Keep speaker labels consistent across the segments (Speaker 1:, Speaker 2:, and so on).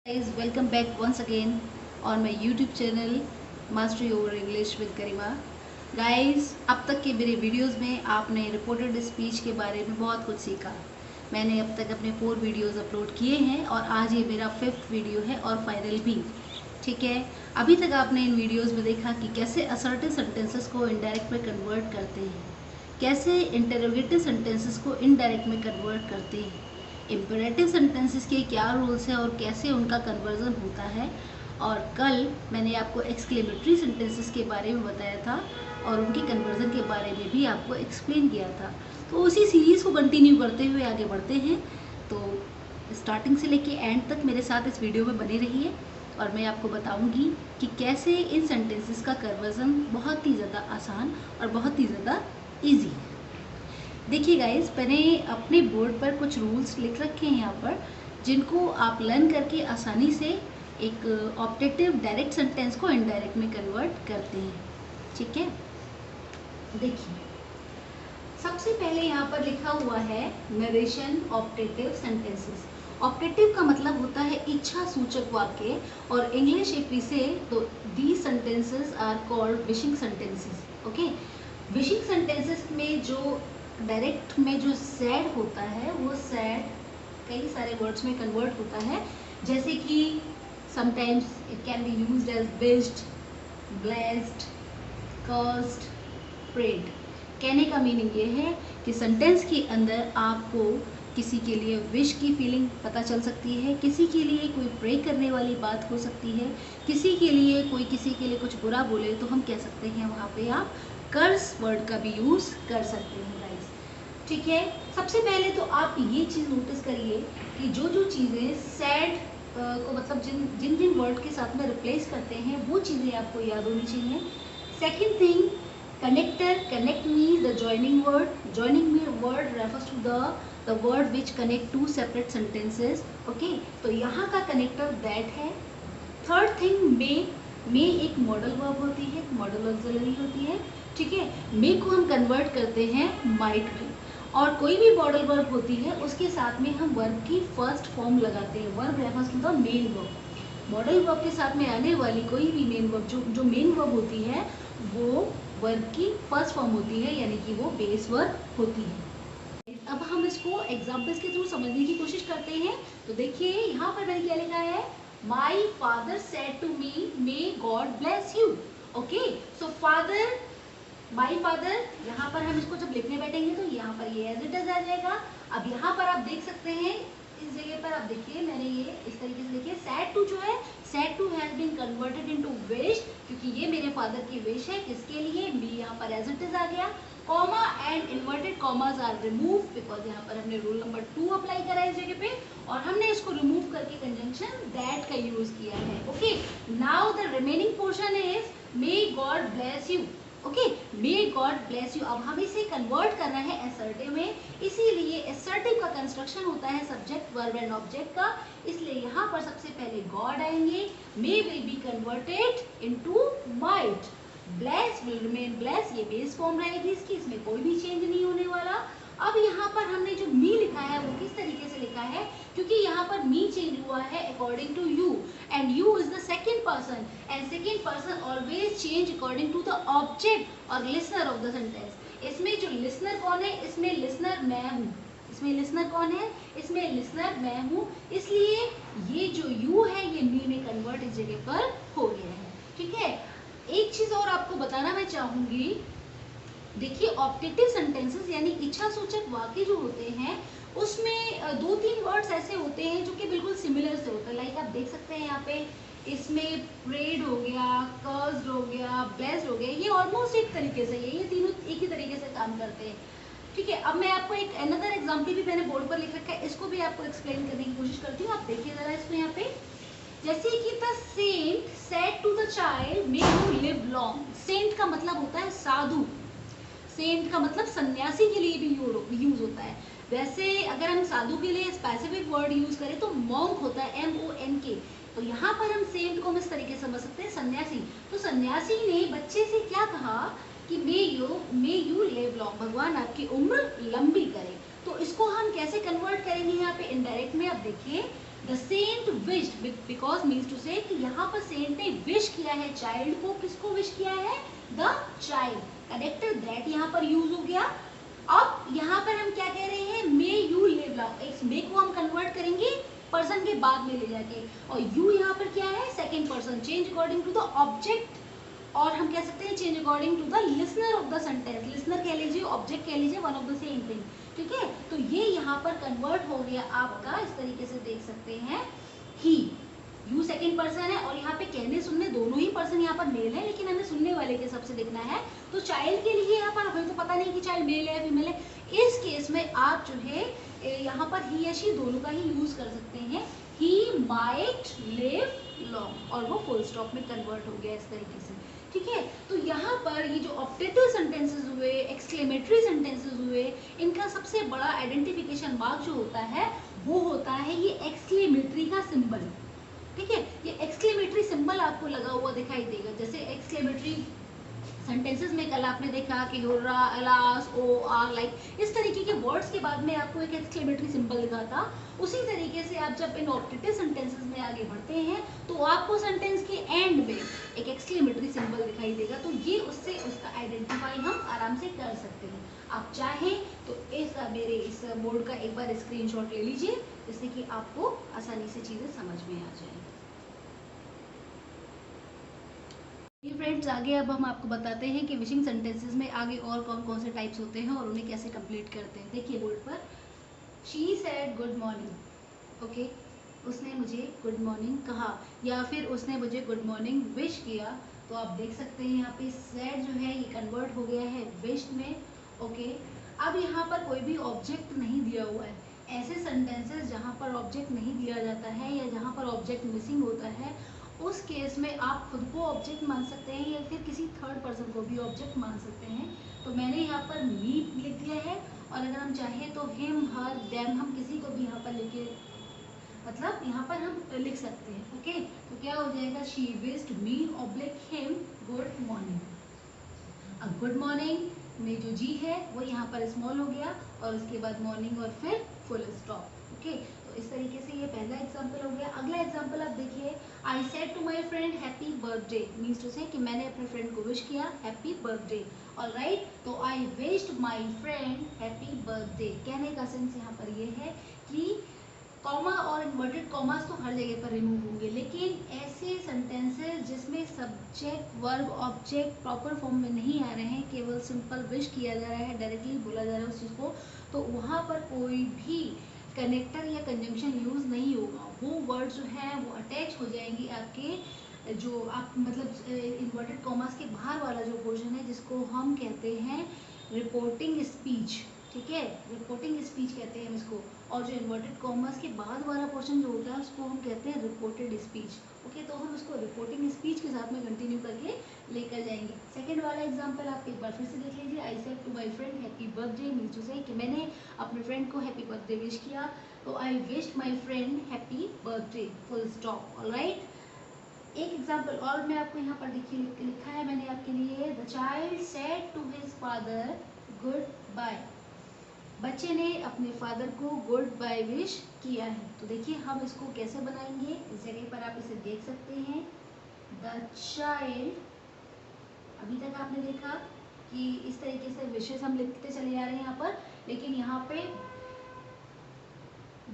Speaker 1: Guys, welcome back once again on my YouTube channel Mastery Over English with Garima. Guys, अब तक के मेरे videos में आपने रिपोर्टेड स्पीच के बारे में बहुत कुछ सीखा। मैंने अब तक अपने 4 वीडियोस अपलोड किए हैं और आज ये मेरा 5th वीडियो है और फाइनल भी। ठीक है, अभी तक आपने इन वीडियोस में देखा कि कैसे असर्टिव सेंटेंसेस को इनडायरेक्ट में कन्वर्ट करते हैं, कैसे इंटरोगेटिव सेंटेंसेस को इनडायरेक्ट में कन्वर्ट करते हैं, इम्परेटिव सेंटेंसेस के क्या रूल्स हैं और कैसे उनका कन्वर्जन होता है। और कल मैंने आपको एक्सक्लेमेटरी सेंटेंसेस के बारे में बताया था और उनके कन्वर्जन के बारे में भी आपको एक्सप्लेन किया था। तो उसी सीरीज़ को कंटिन्यू करते हुए आगे बढ़ते हैं। तो स्टार्टिंग से लेके एंड तक मेरे साथ इस वीडियो में बने रहिए और मैं आपको बताऊंगी कि कैसे इन सेंटेंसेस का कन्वर्जन बहुत ही ज़्यादा आसान और बहुत ही ज़्यादा ईजी है। देखिए गाइस, मैंने अपने बोर्ड पर कुछ रूल्स लिख रखे हैं यहाँ पर, जिनको आप लर्न करके आसानी से एक ऑब्जेक्टिव डायरेक्ट सेंटेंस को इनडायरेक्ट में कन्वर्ट करते हैं। ठीक है, देखिए सबसे पहले यहाँ पर लिखा हुआ है नरेशन ऑब्जेक्टिव सेंटेंसेस। ऑब्जेक्टिव का मतलब होता है इच्छा सूचक वाक्य और इंग्लिश इफ वी से तो these sentences are called wishing sentences. Okay, wishing sentences में जो डायरेक्ट में जो सैड होता है वो सैड कई सारे वर्ड्स में कन्वर्ट होता है, जैसे कि sometimes it can be used as wished, blessed, cursed, prayed. कहने का मीनिंग ये है कि सेंटेंस के अंदर आपको किसी के लिए विश की फीलिंग पता चल सकती है, किसी के लिए कोई प्रे करने वाली बात हो सकती है, किसी के लिए कोई किसी के लिए कुछ बुरा बोले तो हम कह सकते हैं वहाँ पे आप कर्स वर्ड का भी यूज़ कर सकते हैं गाइस। ठीक है, सबसे पहले तो आप ये चीज़ नोटिस करिए कि जो जो चीज़ें सैड को मतलब जिन जिन वर्ड के साथ में रिप्लेस करते हैं वो चीज़ें आपको याद होनी चाहिए। Second thing, connector, connect means the joining word. Joining word refers to the word which connect to separate sentences. Okay, तो यहाँ का कनेक्टर दैट है। थर्ड थिंग, मे एक मॉडल वर्ब होती है, मॉडल ऑक्सिलरी होती है। ठीक है, मे को हम कन्वर्ट करते हैं माइट में, और कोई भी मॉडल वर्ब होती है उसके साथ में हम वर्ब की फर्स्ट फॉर्म लगाते हैं। Verb refers to the main verb. Modal verb के साथ में आने वाली कोई भी मेन वर्ब जो मेन वर्ब होती है वो वर्ब की फर्स्ट फॉर्म होती है, यानी कि वो बेस वर्ब होती है। अब हम इसको एग्जाम्पल्स के थ्रू समझने की कोशिश करते हैं। तो देखिए यहाँ पर मैंने क्या लिखा है, my father said to me may God bless you. Okay, so father, my father, यहाँ पर हम इसको जब लिखने बैठेंगे तो यहाँ पर ये एज इट इज आ जाएगा। अब यहाँ पर आप देख सकते हैं, इस जगह पर आप देखिए मैंने ये इस तरीके से लिखी है, सैड टू जो है, said to has been converted into wish, क्योंकि ये मेरे फादर की विश है। किसके लिए, बी यहाँ पर एज इट इज आ गया। Comma and inverted commas are remove because यहाँ पर हमने रूल नंबर 2 अप्लाई करा है इस जगह पे, और हमने इसको रिमूव करके कंजंक्शन दैट का यूज किया है। Okay, now the remaining portion is may God bless you. Okay, may God bless you. अब हम इसे कन्वर्ट करना है असर्टिव में, इसीलिए असर्टिव का कंस्ट्रक्शन होता है सब्जेक्ट वर्ब एंड ऑब्जेक्ट का, इसलिए यहाँ पर सबसे पहले गॉड आएंगे, may will be converted into might, bless will remain bless, ये बेस फॉर्म रहेगी इसकी, इसमें कोई भी चेंज नहीं होने वाला। अब यहाँ पर हमने जो मी लिखा है वो किस तरीके से लिखा है, क्योंकि यहाँ पर मी चेंज हुआ है according to you, and you is the second person, and second person always change according to the object और लिसनर ऑफ द सेंटेंस। इसमें जो लिसनर कौन है, इसमें लिसनर मैं हूँ, इसमें लिसनर कौन है, इसमें लिसनर मैं हूँ, इसलिए ये जो यू है ये मी में कन्वर्ट इस जगह पर हो गया है। ठीक है, एक चीज और आपको बताना मैं चाहूंगी, देखिए ऑब्जेक्टिव सेंटेंसेस यानी इच्छा सूचक वाक्य जो होते हैं उसमें 2-3 वर्ड्स ऐसे होते हैं जो कि बिल्कुल सिमिलर से होते हैं। लाइक आप देख सकते हैं यहाँ पे, इसमें प्रेड हो गया, कर्स्ड हो गया, ब्लेस्ड हो गया, ये ऑलमोस्ट एक तरीके से ये तीनों एक ही तरीके से काम करते हैं। ठीक है, अब मैं आपको एक अनदर एग्जाम्पल भी मैंने बोर्ड पर लिख रखा है, इसको भी आपको एक्सप्लेन करने की कोशिश करती हूँ। आप देखिए जरा इसको यहाँ पे, जैसे कि the saint said to the child may you live long. Saint का मतलब होता है साधु, सेंट का मतलब सन्यासी के लिए भी यूज होता है। वैसे अगर हम साधु के लिए स्पेसिफिक वर्ड यूज करें तो मॉन्क होता है, MONK। तो यहाँ पर हम सेंट को इस तरीके से समझ सकते हैं, सन्यासी। तो सन्यासी ने बच्चे से क्या कहा कि मे यू लिव लॉन्ग, भगवान आपकी उम्र लंबी करे। तो इसको हम कैसे कन्वर्ट करेंगे यहाँ पे इनडायरेक्ट में, अब देखिए the saint wished, because means to say कि यहाँ पर सेंट ने विश किया है चाइल्ड को, किसको विश किया है, द चाइल्ड, कनेक्टर दैट यहाँ पर यूज हो गया। अब यहाँ पर हम क्या कह रहे हैं, मे यू लिव लॉन्ग, इस मे को हम कन्वर्ट करेंगे पर्सन के बाद में ले जाके, और यू यहाँ पर क्या है, second person, change according to the object, और हम कह सकते हैं change according to the listener of the sentence, listener कह लीजिए, ऑब्जेक्ट कह लीजिए, one of the same thing, ठीक है। तो ये यहाँ पर कन्वर्ट हो गया आपका, इस तरीके से देख सकते हैं, ही, यू सेकंड पर्सन है, और यहाँ पे कहने सुनने दोनों ही पर्सन यहाँ पर मेल है, लेकिन हमें सुनने वाले के हिसाब से देखना है। तो चाइल्ड के लिए यहाँ पर हमें तो पता नहीं कि चाइल्ड मेल है फीमेल है, इस केस में आप जो है यहाँ पर ही या शी दोनों का ही यूज कर सकते हैं, ही माइट लिव लॉन्ग, और वो फुल स्टॉप में कन्वर्ट हो गया इस तरीके से, ठीक है। तो यहाँ पर ये जो ऑप्टेटिव सेंटेंसेस हुए, एक्सक्लेमेटरी सेंटेंसेस हुए, इनका सबसे बड़ा आइडेंटिफिकेशन मार्क जो होता है वो होता है ये एक्सक्लेमेटरी का सिंबल, ठीक है। ये एक्सक्लेमेटरी सिंबल आपको लगा हुआ दिखाई देगा, जैसे एक्सक्लेमेटरी सेंटेंसेस में कल आपने देखा कि hurrah, alas, oh, or, like इस तरीके के वर्ड्स के बाद में आपको एक एक्सक्लेमेटरी सिंबल दिखा था। उसी तरीके से आप जब इन ऑप्टेटिव सेंटेंसेस में आगे बढ़ते हैं तो आपको सेंटेंस के एंड में एक एक्सक्लेमेटरी सिंबल दिखाई देगा, तो ये उससे उसका आइडेंटिफाई हम आराम से कर सकते हैं। आप चाहें तो मेरे इस बोर्ड का एक बार स्क्रीनशॉट ले लीजिए, जिससे कि आपको आसानी से चीज़ें समझ में आ जाए। फ्रेंड्स, आगे अब हम आपको बताते हैं कि विशिंग सेंटेंसेस में आगे और कौन कौन से टाइप्स होते हैं और उन्हें कैसे कंप्लीट करते हैं। देखिए बोर्ड पर, she said good morning, okay, उसने मुझे गुड मॉर्निंग कहा, या फिर उसने मुझे गुड मॉर्निंग विश किया। तो आप देख सकते हैं यहाँ पे सेड जो है ये कन्वर्ट हो गया है विश में, ओके। अब यहाँ पर कोई भी ऑब्जेक्ट नहीं दिया हुआ है, ऐसे सेंटेंसेस जहाँ पर ऑब्जेक्ट नहीं दिया जाता है या जहाँ पर ऑब्जेक्ट मिसिंग होता है, उस केस में आप खुद को ऑब्जेक्ट मान सकते हैं या फिर किसी थर्ड पर्सन को भी ऑब्जेक्ट मान सकते हैं। तो मैंने यहाँ पर मी लिख दिया है, और अगर हम चाहें तो हिम, हर, देम, हम किसी को भी यहाँ पर लिखे, मतलब यहाँ पर हम लिख सकते हैं, ओके। तो क्या हो जाएगा, she wished me oblique him good morning. अब गुड मॉर्निंग में जो जी है वो यहाँ पर स्मॉल हो गया, और उसके बाद मॉर्निंग और फिर फुल स्टॉप, ओके। तो इस तरीके से ये पहला एग्जांपल हो गया। अगला एग्जांपल आप देखिए, I said to my friend happy birthday, means to say कि मैंने अपने फ्रेंड को विश किया हैप्पी बर्थडे, ऑलराइट। तो I wished my friend happy birthday, कहने का सेंस यहाँ पर ये है कि कॉमा और इन्वर्टेड कॉमास तो हर जगह पर रिमूव होंगे, लेकिन ऐसे सेंटेंसेस जिसमें subject, verb, object proper form में नहीं आ रहे हैं, केवल सिंपल विश किया जा रहा है, डायरेक्टली बोला जा रहा है उस चीज़ को, तो वहाँ पर कोई भी कनेक्टर या कंजंक्शन यूज़ नहीं होगा। वो वर्ड जो है वो अटैच हो जाएंगी आपके, जो आप मतलब इन्वर्टेड कॉमास के बाहर वाला जो पोर्शन है जिसको हम कहते हैं रिपोर्टिंग स्पीच, ठीक है, रिपोर्टिंग स्पीच कहते हैं हम इसको। और जो इन्वर्टेड कॉमर्स के बाद वाला पोर्शन जो होता है उसको हम कहते हैं रिपोर्टेड स्पीच, ओके। तो हम उसको रिपोर्टिंग स्पीच के साथ में कंटिन्यू करके लेकर जाएंगे। सेकंड वाला एग्जांपल आप एक बार फिर से देख लीजिए, I said to my friend happy birthday, means to say कि मैंने अपने फ्रेंड को हैप्पी बर्थडे विश किया, तो I wished my friend happy birthday, full stop, alright. एक एग्जाम्पल और मैं आपको यहाँ पर देखिए लिखा है मैंने आपके लिए, the child said to his father goodbye, बच्चे ने अपने फादर को गुड बाय विश किया है। तो देखिए हम इसको कैसे बनाएंगे, इस जगह पर आप इसे देख सकते हैं, द चाइल्ड, अभी तक आपने देखा कि इस तरीके से विशेष हम लिखते चले जा रहे हैं यहाँ पर, लेकिन यहाँ पे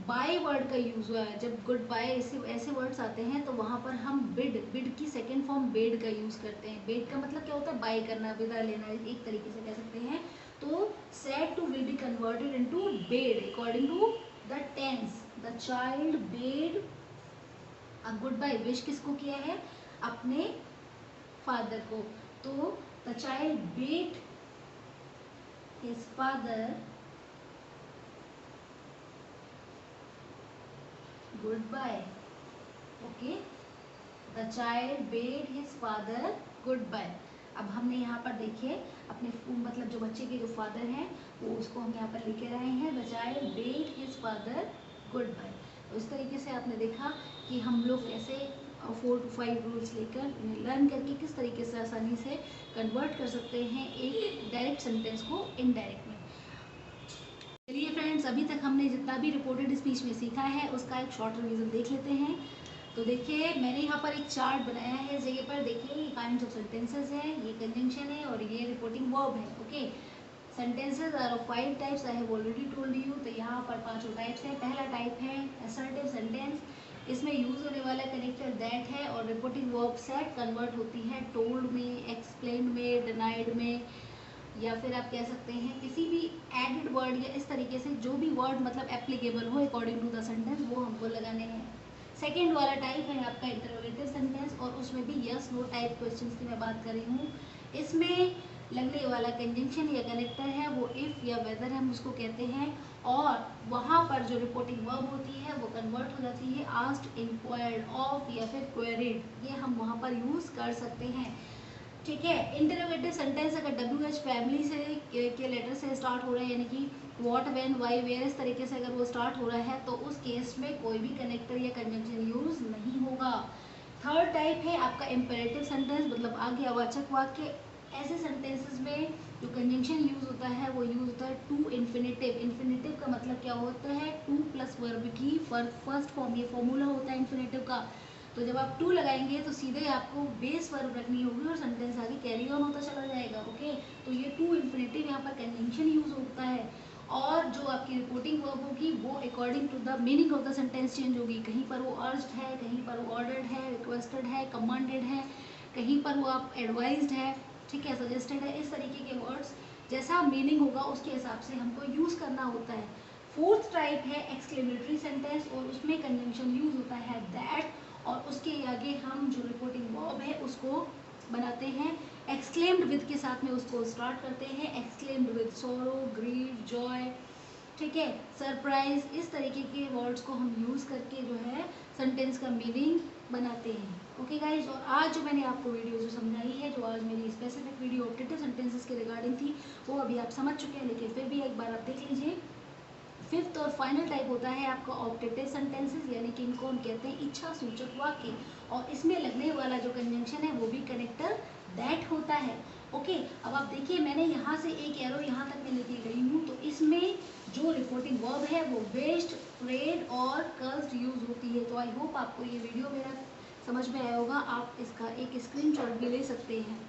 Speaker 1: बाय वर्ड का यूज हुआ है। जब गुड बाय ऐसे वर्ड्स आते हैं तो वहाँ पर हम बिड की सेकेंड फॉर्म बेड का यूज करते हैं। बेड का मतलब क्या होता है, बाय करना, विदा लेना, एक तरीके से कह सकते हैं। तो said to will be converted into bade according to the tense. The child bade a goodbye, wish किसको किया है, अपने फादर को। तो the child bade his father goodbye, okay. The child bade his father goodbye. अब हमने यहाँ पर देखिए अपने मतलब जो बच्चे के जो फादर हैं वो उसको हम यहाँ पर लेके आए हैं, the child bade his father goodbye. तो इस तरीके से आपने देखा कि हम लोग कैसे 4 to 5 रूल्स लेकर इन्हें लर्न करके किस तरीके से आसानी से कन्वर्ट कर सकते हैं एक डायरेक्ट सेंटेंस को इनडायरेक्ट में। चलिए फ्रेंड्स, अभी तक हमने जितना भी रिपोर्टेड स्पीच में सीखा है उसका एक शॉर्ट रिवीजन देख लेते हैं। तो देखिए, मैंने यहाँ पर एक चार्ट बनाया है इस जगह पर। देखिए, ये काइंड्स ऑफ सेंटेंसेस है, ये कंजंक्शन है और ये रिपोर्टिंग वर्ब है। Okay, sentences are of 5 types, I have already told you. तो यहाँ पर 5 टाइप्स है। पहला टाइप है असर्टिव सेंटेंस, इसमें यूज होने वाला कनेक्टर दैट है और रिपोर्टिंग वर्ब सेट कन्वर्ट होती है टोल्ड में, एक्सप्लेन में, डिनाइड में, या फिर आप कह सकते हैं किसी भी एडेड वर्ड या इस तरीके से जो भी वर्ड मतलब एप्लीकेबल हो अकॉर्डिंग टू द सेंटेंस वो हमको लगाने हैं। सेकेंड वाला टाइप है आपका इंटरोगेटिव सेंटेंस और उसमें भी यस नो टाइप क्वेश्चंस की मैं बात कर रही हूँ। इसमें लगने वाला कंजंक्शन या कनेक्टर है वो इफ़ या वेदर हम उसको कहते हैं, और वहाँ पर जो रिपोर्टिंग वर्ब होती है वो कन्वर्ट हो जाती है आस्क्ड, इंक्वायर्ड, ऑफ या फिर क्वेरीड, ये हम वहाँ पर यूज़ कर सकते हैं। ठीक है। इंटरोगेटिव सेंटेंस अगर WH फैमिली से के लेटर से स्टार्ट हो रहा है, यानी कि व्हाट, व्हेन, व्हाई, वेयर, इस तरीके से अगर वो स्टार्ट हो रहा है तो उस केस में कोई भी कनेक्टर या कंजंक्शन यूज नहीं होगा। थर्ड टाइप है आपका इम्पेरेटिव सेंटेंस, मतलब आज्ञावाचक वाक्य। ऐसे सेंटेंसेस में जो कंजंक्शन यूज होता है वो यूज होता है टू इन्फिनेटिव। इन्फिनेटिव का मतलब क्या होता है? टू प्लस वर्ब की फर्स्ट फॉर्म, ये फॉर्मूला होता है इन्फिनेटिव का। तो जब आप टू लगाएंगे तो सीधे आपको बेस वर्ब रखनी होगी और सेंटेंस आगे कैरी ऑन होता चला जाएगा। ओके, तो ये टू इन्फिनेटिव यहाँ पर कंजंक्शन यूज होता है। और जो आपकी रिपोर्टिंग वर्ब होगी वो according to the meaning of the sentence change होगी। कहीं पर वो अर्ज्ड है, कहीं पर वो ऑर्डर्ड है, रिक्वेस्टेड है, कमांडेड है, कहीं पर वो आप एडवाइज्ड है, ठीक है, सजेस्टेड है। इस तरीके के वर्ड्स जैसा मीनिंग होगा उसके हिसाब से हमको यूज करना होता है। फोर्थ टाइप है एक्सक्लेमेटरी सेंटेंस और उसमें कंजंक्शन यूज होता है दैट, और उसके आगे हम जो रिपोर्टिंग वर्ब है उसको बनाते हैं एक्सक्लेम्ड विद के साथ में, उसको स्टार्ट करते हैं एक्सक्लेम्ड विद सोरो, ग्रीव, जॉय, ठीक है, सरप्राइज। इस तरीके के वर्ड्स को हम यूज़ करके जो है सेंटेंस का मीनिंग बनाते हैं। ओके गाइज, और आज जो मैंने आपको वीडियो जो समझाई है, जो आज मेरी स्पेसिफिक वीडियो ऑप्टेटिव सेंटेंसेस के रिगार्डिंग थी, वो अभी आप समझ चुके हैं, लेकिन फिर भी एक बार आप देख लीजिए। फिफ्थ और फाइनल टाइप होता है आपका ऑप्टेटिव सेंटेंसेस, यानी कि इनको हम कहते हैं इच्छा सूचक वाक्य, और इसमें लगने वाला जो कंजंक्शन है वो भी कनेक्टर दैट होता है। ओके, अब आप देखिए, मैंने यहाँ से एक एरो यहाँ तक मैं लेके गई हूँ, तो इसमें जो रिपोर्टिंग वर्ब है वो वेस्ट, प्रेड और कर्स्ड यूज होती है। तो आई होप आपको ये वीडियो मेरा समझ में आया होगा। आप इसका एक स्क्रीनशॉट भी ले सकते हैं।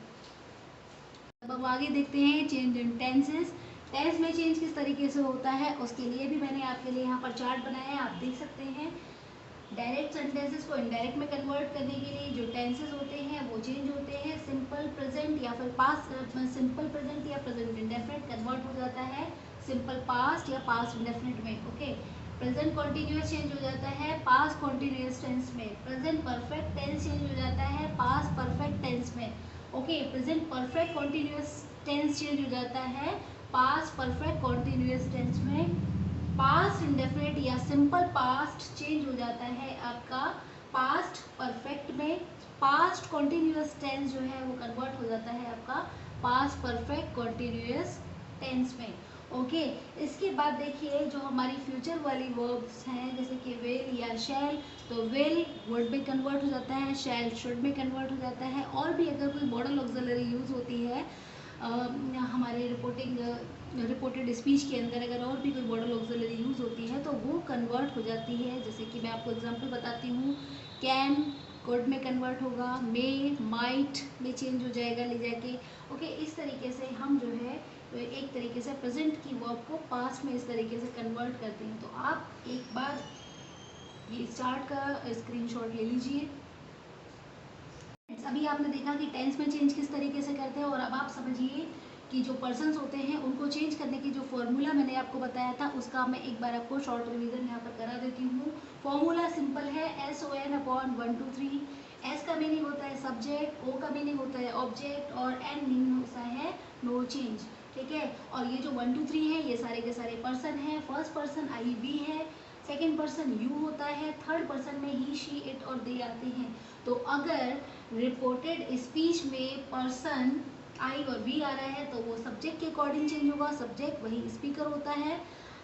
Speaker 1: अब आगे देखते हैं चेंज इन टेंसेस। टेंस में चेंज किस तरीके से होता है उसके लिए भी मैंने आपके लिए यहाँ पर चार्ट बनाया है, आप देख सकते हैं। डायरेक्ट सेंटेंसेस को इनडायरेक्ट में कन्वर्ट करने के लिए जो टेंसेस होते हैं वो चेंज होते हैं। सिंपल प्रेजेंट या फिर पास्ट, सिंपल प्रेजेंट या प्रेजेंट इंडेफिनिट कन्वर्ट हो जाता है सिंपल पास्ट या पास्ट इंडेफिनिट में। ओके, प्रेजेंट कॉन्टिन्यूस चेंज हो जाता है पास्ट कॉन्टिन्यूस टेंस में। प्रेजेंट परफेक्ट टेंस चेंज हो जाता है पास्ट परफेक्ट टेंस में। Okay, present perfect continuous tense change हो जाता है पास्ट परफेक्ट कॉन्टिन्यूस टेंस में। पास्ट इंडेफिनिट या सिंपल पास्ट चेंज हो जाता है आपका पास्ट परफेक्ट में। पास्ट कॉन्टिन्यूस टेंस जो है वो कन्वर्ट हो जाता है आपका पास्ट परफेक्ट कॉन्टिन्यूस टेंस में। ओके, इसके बाद देखिए जो हमारी फ्यूचर वाली वर्ब्स हैं जैसे कि विल या शैल, तो विल वर्ड में कन्वर्ट हो जाता है, शैल शुड में कन्वर्ट हो जाता है। और भी अगर कोई मॉडल ऑक्सिलरी यूज़ होती है हमारे रिपोर्टेड स्पीच के अंदर, अगर और भी कोई मॉडल ऑक्सिलरी यूज़ होती है तो वो कन्वर्ट हो जाती है। जैसे कि मैं आपको एग्जांपल बताती हूँ, कैन कुड में कन्वर्ट होगा, मे, माइट में चेंज हो जाएगा ले जाके। ओके, इस तरीके से हम जो है एक तरीके से प्रेजेंट की वर्ब को पास्ट में इस तरीके से कन्वर्ट करते हैं। तो आप एक बार ये चार्ट का स्क्रीनशॉट ले लीजिए। अभी आपने देखा कि टेंस में चेंज किस तरीके से करते हैं, और अब आप समझिए कि जो पर्सन्स होते हैं उनको चेंज करने की जो फॉर्मूला मैंने आपको बताया था उसका मैं एक बार आपको शॉर्ट रिवीजन यहाँ पर करा देती हूँ। फॉर्मूला सिंपल है, SON/1 2 3। एस का मीनिंग होता है सब्जेक्ट, ओ का मीनिंग होता है ऑब्जेक्ट, और एन मीनिंग होता है नो चेंज। ठीक है, और ये जो 1 2 3 है ये सारे के सारे पर्सन हैं। फर्स्ट पर्सन आई वी है, सेकेंड पर्सन यू होता है, थर्ड पर्सन में ही, शी, इट और दे आते हैं। तो अगर रिपोर्टेड स्पीच में पर्सन आई और वी आ रहा है तो वो सब्जेक्ट के अकॉर्डिंग चेंज होगा, सब्जेक्ट वही स्पीकर होता है।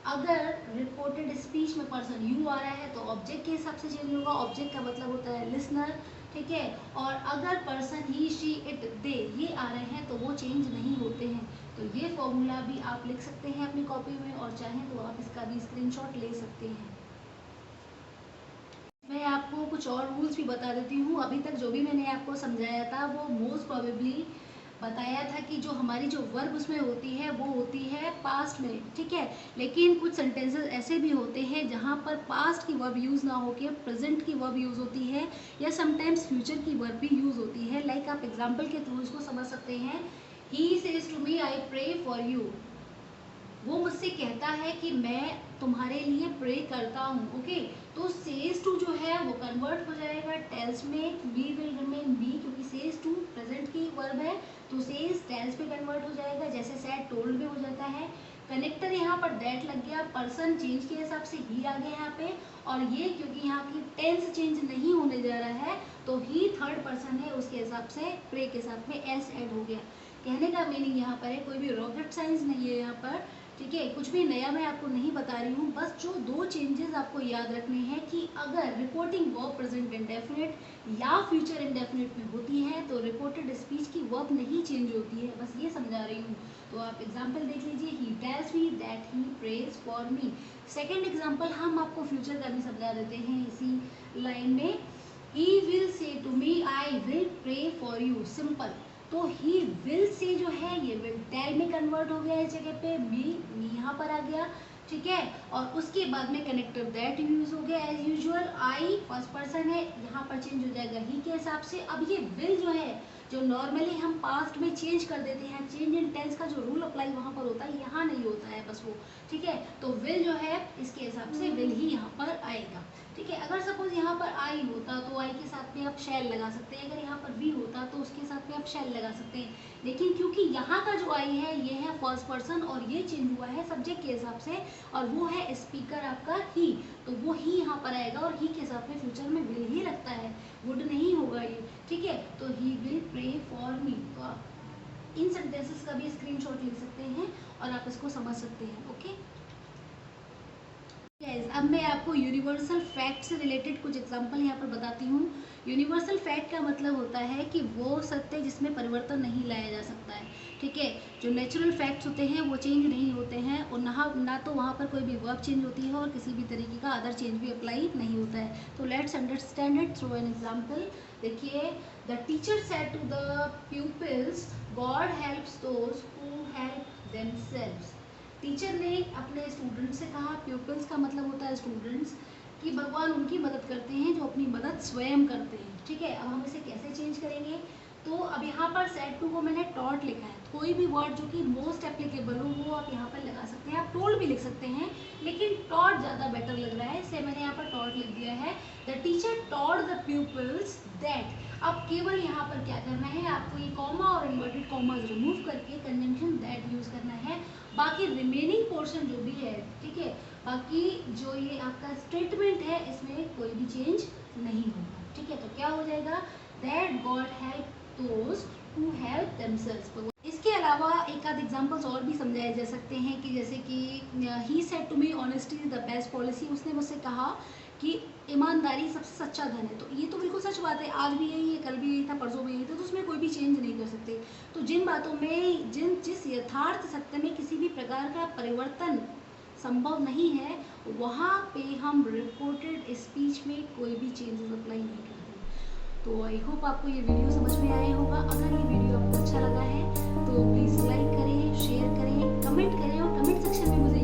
Speaker 1: अगर रिपोर्टेड स्पीच में पर्सन यू आ रहा है तो ऑब्जेक्ट के हिसाब से चेंज होगा, ऑब्जेक्ट का मतलब होता है लिसनर, ठीक है। और अगर person he she it they ये आ रहे हैं तो वो चेंज नहीं होते हैं। तो ये फॉर्मूला भी आप लिख सकते हैं अपनी कॉपी में, और चाहें तो आप इसका भी स्क्रीनशॉट ले सकते हैं। मैं आपको कुछ और रूल्स भी बता देती हूँ। अभी तक जो भी मैंने आपको समझाया था वो मोस्ट प्रोबेबली बताया था कि जो हमारी जो वर्ब उसमें होती है वो होती है पास्ट में, ठीक है। लेकिन कुछ सेंटेंसेस ऐसे भी होते हैं जहाँ पर पास्ट की वर्ब यूज़ ना होकर प्रेजेंट की वर्ब यूज़ होती है, या समटाइम्स फ्यूचर की वर्ब भी यूज़ होती है। लाइक आप एग्जाम्पल के थ्रू इसको समझ सकते हैं। He says to me I pray for you, वो मुझसे कहता है कि मैं तुम्हारे लिए प्रे करता हूँ। ओके, तो सेज टू जो है वो कन्वर्ट हो जाएगा टेल्स में, बी विल रिमेन बी, क्योंकि सेज टू प्रेजेंट की वर्ब है तो सेज टेल्स पे कन्वर्ट हो जाएगा, जैसे सेड टोल्ड में हो जाता है। कनेक्टर यहाँ पर दैट लग गया, पर्सन चेंज के हिसाब से ही आ गया यहाँ पे, और ये क्योंकि यहाँ की टेंस चेंज नहीं होने जा रहा है तो ही थर्ड पर्सन है, उसके हिसाब से प्रे के साथ में एस ऐड हो गया। कहने का मीनिंग यहाँ पर है, कोई भी रॉकेट साइंस नहीं है यहाँ पर, ठीक है। कुछ भी नया मैं आपको नहीं बता रही हूँ, बस जो दो चेंजेस आपको याद रखने हैं कि अगर रिपोर्टिंग वर्ब प्रेजेंट इंडेफिनिट या फ्यूचर इंडेफिनिट में होती है तो रिपोर्टेड स्पीच की वर्ब नहीं चेंज होती है, बस ये समझा रही हूँ। तो आप एग्जाम्पल देख लीजिए, he tells me that he praise for me. Second example हम आपको फ्यूचर का भी समझा देते हैं इसी लाइन में, he will say to me I will pray for you, simple. तो ही विल से जो है ये विल टेल में कन्वर्ट हो गया इस जगह पे, मी यहाँ पर आ गया, ठीक है। और उसके बाद में कनेक्टर दैट यूज हो गया एज यूजुअल। आई फर्स्ट पर्सन है, यहाँ पर चेंज हो जाएगा ही के हिसाब से। अब ये विल जो है, जो नॉर्मली हम पास्ट में चेंज कर देते हैं, चेंज इन टेंस का जो रूल अप्लाई वहाँ पर होता है यहाँ नहीं होता है, बस वो, ठीक है। तो विल जो है इसके हिसाब से विल ही यहाँ पर आएगा, ठीक है। अगर सपोज यहाँ पर आई होता तो आई के साथ में आप शैल लगा सकते हैं, अगर यहाँ पर वी होता तो उसके साथ में आप शैल लगा सकते हैं। लेकिन क्योंकि यहाँ का जो आई है ये है फर्स्ट पर्सन और ये चेंज हुआ है सब्जेक्ट के हिसाब से, और वो है स्पीकर आपका ही, तो वो ही यहाँ पर आएगा, और ही के साथ में फ्यूचर में विल ही लगता है, वुड नहीं होगा ये, ठीक है। तो he will pray for me. तो आप इन सेंटेंसेस का भी स्क्रीनशॉट ले सकते हैं और आप इसको समझ सकते हैं। ओके गाइस, अब मैं आपको यूनिवर्सल फैक्ट से रिलेटेड कुछ एग्जांपल यहाँ पर बताती हूँ। यूनिवर्सल फैक्ट का मतलब होता है कि वो सत्य जिसमें परिवर्तन नहीं लाया जा सकता है, ठीक है। जो नेचुरल फैक्ट्स होते हैं वो चेंज नहीं होते हैं, और ना तो वहाँ पर कोई भी वर्ब चेंज होती है और किसी भी तरीके का अदर चेंज भी अप्लाई नहीं होता है। तो let's understand it through an example. देखिए, the teacher said to the pupils God helps those who help themselves. Teacher ने अपने स्टूडेंट्स से कहा, प्यूपिल्स का मतलब होता है स्टूडेंट्स, कि भगवान उनकी मदद करते हैं जो अपनी मदद स्वयं करते हैं, ठीक है। अब हम इसे कैसे चेंज करेंगे, तो अब यहाँ पर सेड टू को मैंने टॉट लिखा है। कोई भी वर्ड जो कि मोस्ट एप्लीकेबल हो वो आप यहाँ पर लगा सकते हैं, आप टोल्ड भी लिख सकते हैं, लेकिन टॉट ज़्यादा बेटर लग रहा है, इसलिए मैंने यहाँ पर टॉट लिख दिया है। The teacher taught the pupils that. अब केवल यहाँ पर क्या करना है, आपको ये कॉमा और इन्वर्टेड कॉमास रिमूव करके कंजंक्शन दैट यूज़ करना है। बाकी रिमेनिंग पोर्शन जो भी है, ठीक है, बाकी जो ये आपका स्टेटमेंट है इसमें कोई भी चेंज नहीं होगा, ठीक है। तो क्या हो जाएगा, that God help those who help themselves. इसके अलावा एक आध एग्जांपल्स और भी समझाए जा सकते हैं, कि जैसे कि he said to me honesty is the best policy. उसने मुझसे कहा कि ईमानदारी सबसे सच्चा धन है। तो ये तो बिल्कुल सच बात है, आज भी यही है, कल भी यही था, परसों भी यही था, तो उसमें कोई भी चेंज नहीं कर सकते। तो जिन बातों में जिस यथार्थ सत्य में किसी भी प्रकार का परिवर्तन संभव नहीं है, वहाँ पे हम रिपोर्टेड स्पीच में कोई भी चेंजेस अप्लाई नहीं करते। तो आई होप आपको ये वीडियो समझ में आया होगा। अगर ये वीडियो आपको अच्छा लगा है तो प्लीज़ लाइक करें, शेयर करें, कमेंट करें, और कमेंट सेक्शन में मुझे